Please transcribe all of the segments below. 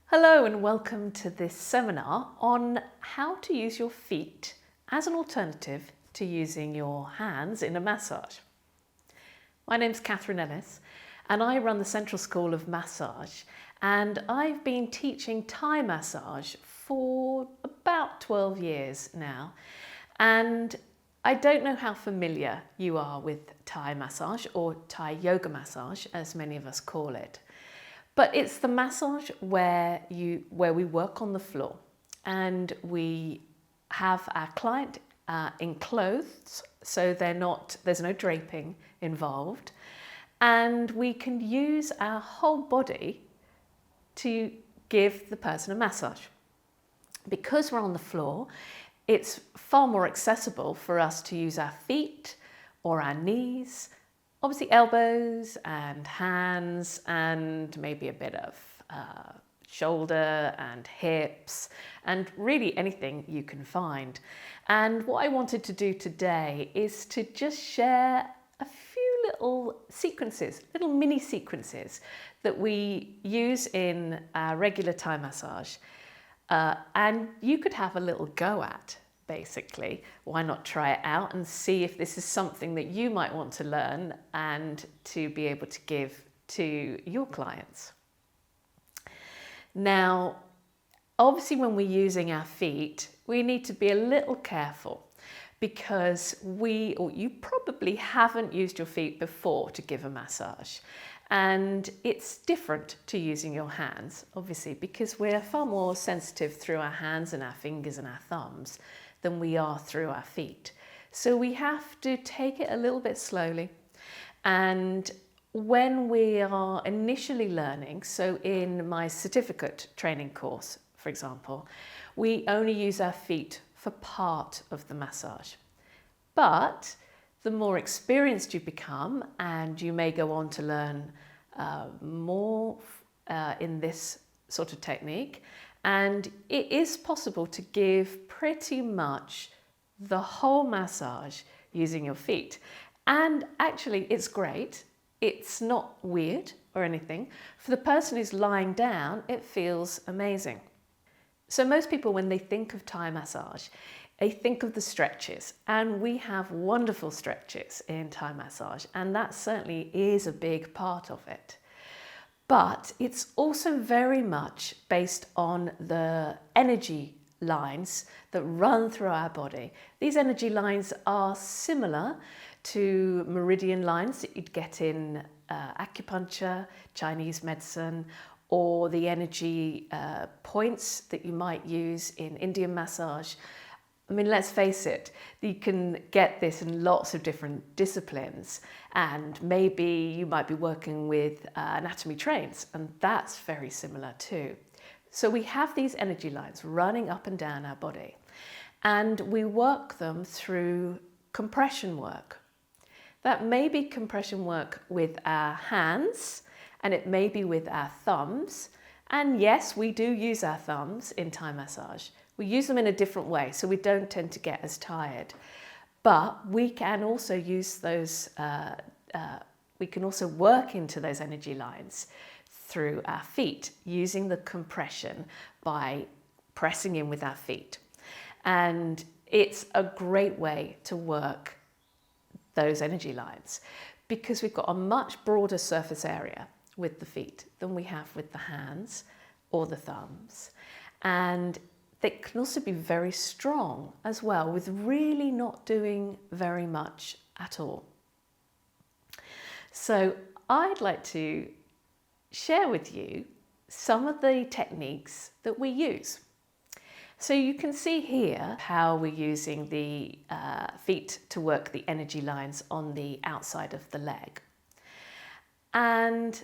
Hello and welcome to this seminar on how to use your feet as an alternative to using your hands in a massage. My name's Catherine Ellis and I run the Central School of Massage, and I've been teaching Thai massage for about 12 years now, and I don't know how familiar you are with Thai massage, or Thai yoga massage as many of us call it. But it's the massage where we work on the floor and we have our client in clothes, so there's no draping involved, and we can use our whole body to give the person a massage. Because we're on the floor, it's far more accessible for us to use our feet or our knees, obviously elbows and hands, and maybe a bit of shoulder and hips, and really anything you can find. And what I wanted to do today is to just share a few little sequences, little mini sequences that we use in our regular Thai massage, and you could have a little go at. Basically, why not try it out and see if this is something that you might want to learn and to be able to give to your clients. Now, obviously when we're using our feet, we need to be a little careful, because you probably haven't used your feet before to give a massage. And it's different to using your hands, obviously, because we're far more sensitive through our hands and our fingers and our thumbs than we are through our feet. So we have to take it a little bit slowly. And when we are initially learning, so in my certificate training course, for example, we only use our feet for part of the massage. But the more experienced you become, and you may go on to learn more in this sort of technique, and it is possible to give pretty much the whole massage using your feet. And actually, it's great. It's not weird or anything. For the person who's lying down, it feels amazing. So most people, when they think of Thai massage, they think of the stretches, and we have wonderful stretches in Thai massage, and that certainly is a big part of it. But it's also very much based on the energy lines that run through our body. These energy lines are similar to meridian lines that you'd get in acupuncture, Chinese medicine, or the energy points that you might use in Indian massage. I mean, let's face it, you can get this in lots of different disciplines, and maybe you might be working with anatomy trains, and that's very similar too. So we have these energy lines running up and down our body, and we work them through compression work. That may be compression work with our hands, and it may be with our thumbs. And yes, we do use our thumbs in Thai massage. We use them in a different way, so we don't tend to get as tired. But we can also use those, we can also work into those energy lines through our feet, using the compression by pressing in with our feet. And it's a great way to work those energy lines, because we've got a much broader surface area with the feet than we have with the hands or the thumbs. And they can also be very strong as well, with really not doing very much at all. So I'd like to share with you some of the techniques that we use. So you can see here how we're using the feet to work the energy lines on the outside of the leg. And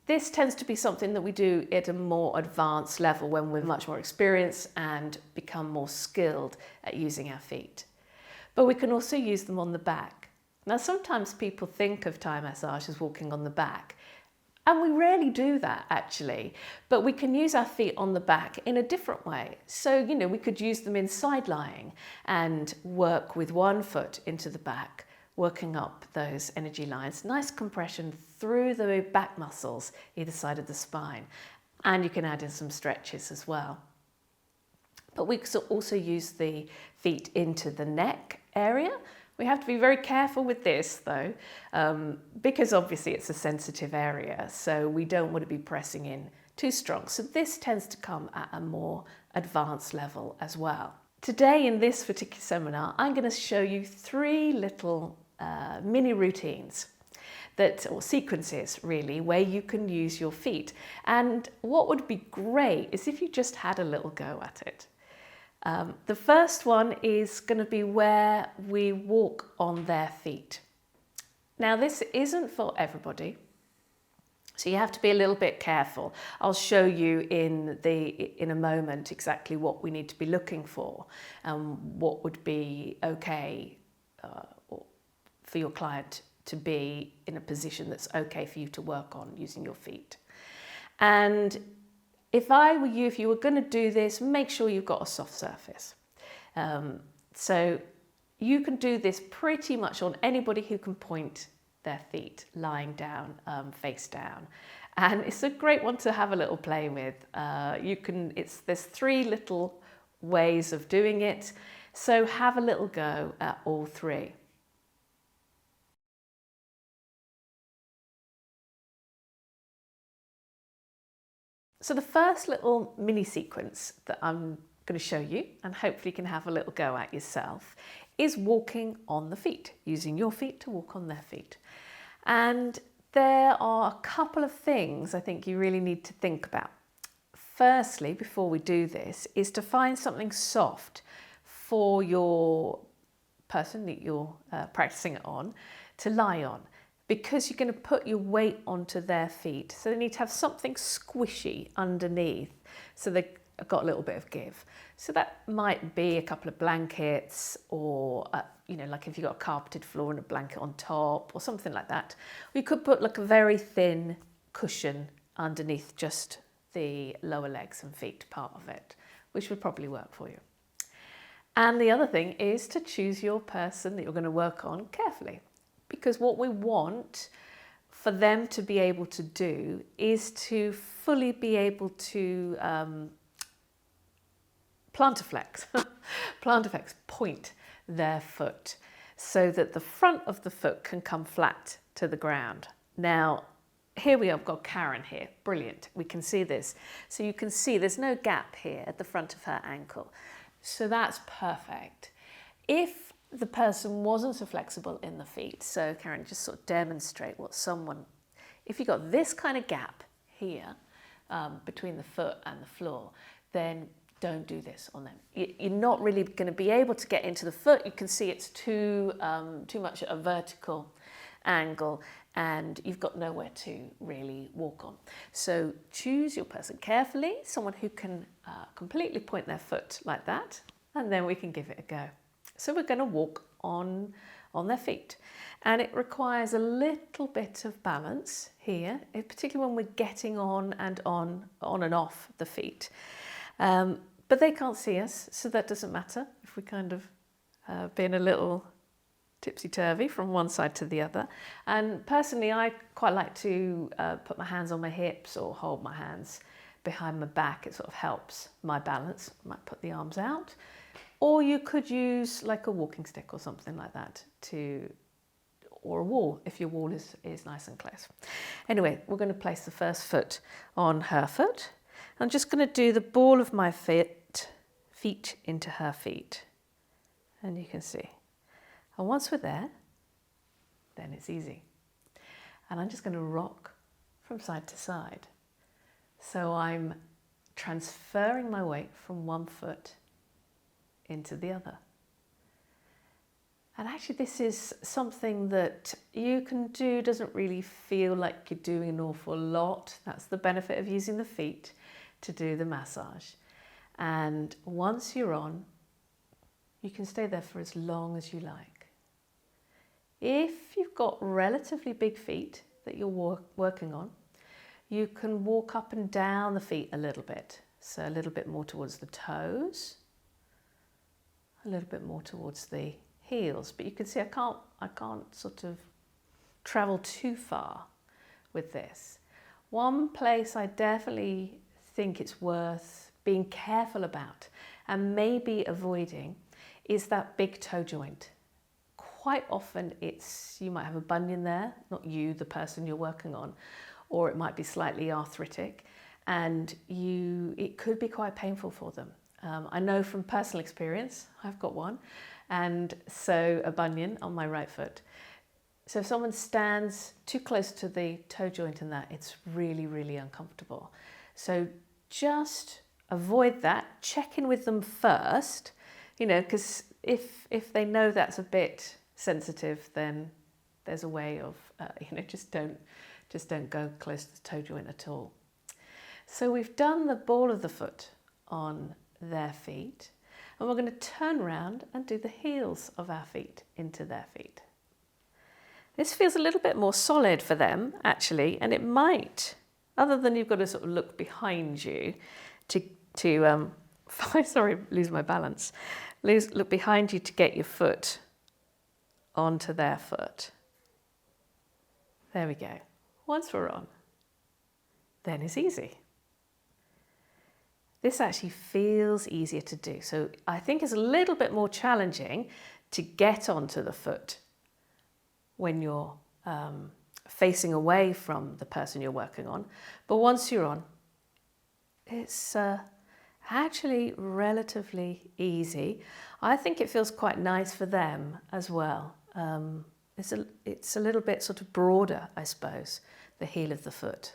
this tends to be something that we do at a more advanced level when we're much more experienced and become more skilled at using our feet. But we can also use them on the back. Now, sometimes people think of Thai massage as walking on the back, and we rarely do that actually, but we can use our feet on the back in a different way. So, we could use them in side lying and work with one foot into the back, working up those energy lines. Nice compression through the back muscles either side of the spine. And you can add in some stretches as well. But we could also use the feet into the neck area. We have to be very careful with this though, because obviously it's a sensitive area, so we don't want to be pressing in too strong. So this tends to come at a more advanced level as well. Today in this particular seminar, I'm going to show you 3 little mini routines or sequences really, where you can use your feet. And what would be great is if you just had a little go at it. The first one is going to be where we walk on their feet. Now this isn't for everybody, so you have to be a little bit careful. I'll show you in a moment exactly what we need to be looking for and what would be okay for your client to be in a position that's okay for you to work on using your feet. And if I were you, if you were going to do this, make sure you've got a soft surface. So you can do this pretty much on anybody who can point their feet lying down, face down. And it's a great one to have a little play with. There's 3 little ways of doing it. So have a little go at all 3. So the first little mini sequence that I'm going to show you, and hopefully you can have a little go at yourself, is walking on the feet, using your feet to walk on their feet. And there are a couple of things I think you really need to think about. Firstly, before we do this, is to find something soft for your person that you're practicing it on to lie on, because you're going to put your weight onto their feet. So they need to have something squishy underneath so they've got a little bit of give. So that might be a couple of blankets, or like if you've got a carpeted floor and a blanket on top or something like that. Or you could put like a very thin cushion underneath just the lower legs and feet part of it, which would probably work for you. And the other thing is to choose your person that you're going to work on carefully. Because what we want for them to be able to do is to fully be able to plantarflex, point their foot so that the front of the foot can come flat to the ground. Now, here we have got Karen here, brilliant, we can see this. So you can see there's no gap here at the front of her ankle. So that's perfect. If the person wasn't so flexible in the feet, so Karen, just sort of demonstrate if you've got this kind of gap here between the foot and the floor, then don't do this on them. You're not really going to be able to get into the foot. You can see it's too much at a vertical angle, and you've got nowhere to really walk on. So choose your person carefully, someone who can completely point their foot like that, and then we can give it a go. So we're going to walk on their feet, and it requires a little bit of balance here, particularly when we're getting on and off the feet. But they can't see us, so that doesn't matter if we kind of being a little tipsy-turvy from one side to the other. And personally, I quite like to put my hands on my hips or hold my hands behind my back. It sort of helps my balance. I might put the arms out. Or you could use like a walking stick or something like that, or a wall if your wall is nice and close. Anyway, we're going to place the first foot on her foot. I'm just going to do the ball of my feet into her feet. And you can see. And once we're there, then it's easy. And I'm just going to rock from side to side. So I'm transferring my weight from one foot into the other. And actually this is something that you can do, doesn't really feel like you're doing an awful lot. That's the benefit of using the feet to do the massage. And once you're on, you can stay there for as long as you like. If you've got relatively big feet that you're working on, you can walk up and down the feet a little bit. So a little bit more towards the toes, a little bit more towards the heels, but you can see I can't sort of travel too far with this. One place I definitely think it's worth being careful about and maybe avoiding is that big toe joint. Quite often you might have a bunion there, not you, the person you're working on, or it might be slightly arthritic, and it could be quite painful for them. I know from personal experience, I've got one, and so a bunion on my right foot. So if someone stands too close to the toe joint and that, it's really, really uncomfortable. So just avoid that, check in with them first, because if they know that's a bit sensitive, then there's a way of, just don't go close to the toe joint at all. So we've done the ball of the foot on their feet, and we're going to turn around and do the heels of our feet into their feet. This feels a little bit more solid for them, actually, and it might, other than you've got to sort of look behind you sorry, lose my balance. Look behind you to get your foot onto their foot. There we go. Once we're on, then it's easy. This actually feels easier to do. So I think it's a little bit more challenging to get onto the foot when you're facing away from the person you're working on. But once you're on, it's actually relatively easy. I think it feels quite nice for them as well. It's a little bit sort of broader, I suppose, the heel of the foot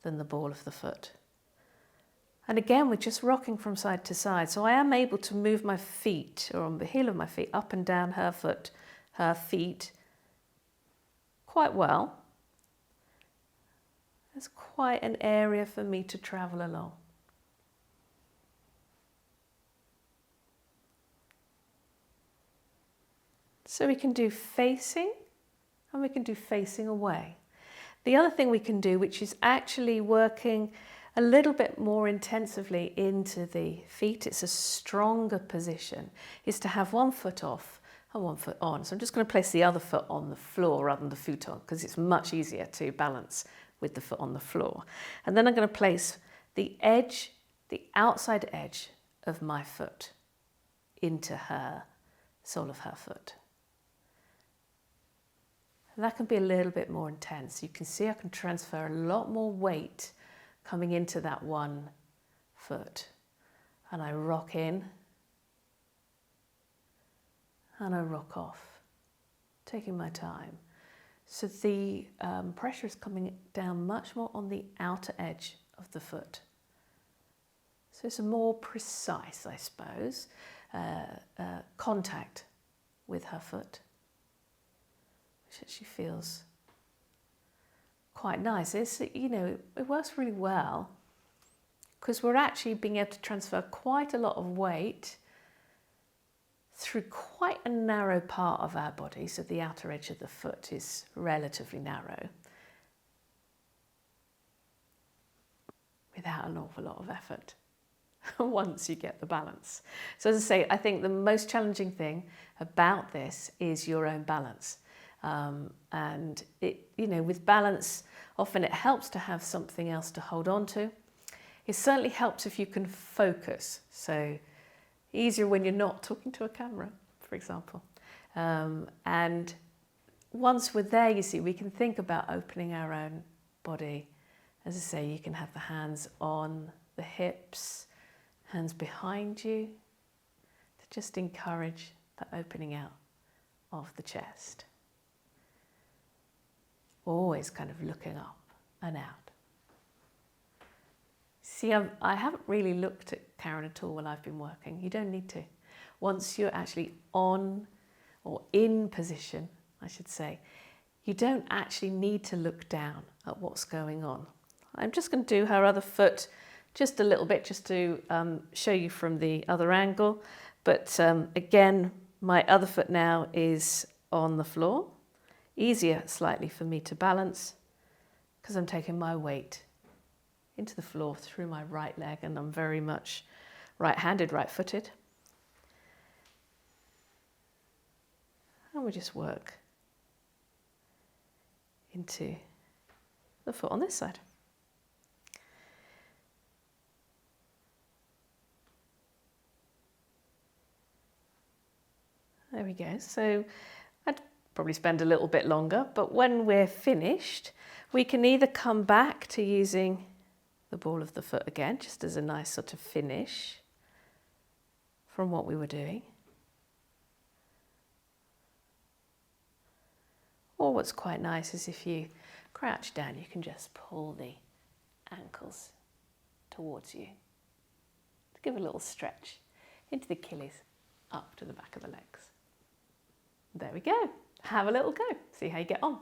than the ball of the foot. And again, we're just rocking from side to side. So I am able to move my feet, or on the heel of my feet, up and down her feet quite well. There's quite an area for me to travel along. So we can do facing, and we can do facing away. The other thing we can do, which is actually working a little bit more intensively into the feet, it's a stronger position, is to have one foot off and one foot on. So I'm just going to place the other foot on the floor rather than the futon, because it's much easier to balance with the foot on the floor. And then I'm going to place the outside edge of my foot into her sole of her foot. And that can be a little bit more intense. You can see I can transfer a lot more weight coming into that one foot. And I rock in and I rock off, taking my time. So the pressure is coming down much more on the outer edge of the foot. So it's a more precise, I suppose, contact with her foot, which actually feels quite nice. It works really well because we're actually being able to transfer quite a lot of weight through quite a narrow part of our body. So the outer edge of the foot is relatively narrow without an awful lot of effort once you get the balance. So as I say, I think the most challenging thing about this is your own balance. And with balance, often it helps to have something else to hold on to. It certainly helps if you can focus. So easier when you're not talking to a camera, for example. And once we're there, you see, we can think about opening our own body. As I say, you can have the hands on the hips, hands behind you, to just encourage the opening out of the chest. Always kind of looking up and out. See, I haven't really looked at Karen at all while I've been working. You don't need to. Once you're actually on or in position, I should say, you don't actually need to look down at what's going on. I'm just going to do her other foot just a little bit, just to show you from the other angle. But again, my other foot now is on the floor. Easier slightly for me to balance because I'm taking my weight into the floor through my right leg, and I'm very much right-handed, right-footed. And we just work into the foot on this side. There we go. So I'd probably spend a little bit longer, but when we're finished, we can either come back to using the ball of the foot again, just as a nice sort of finish from what we were doing. Or what's quite nice is if you crouch down, you can just pull the ankles towards you to give a little stretch into the Achilles, up to the back of the legs. There we go. Have a little go. See how you get on.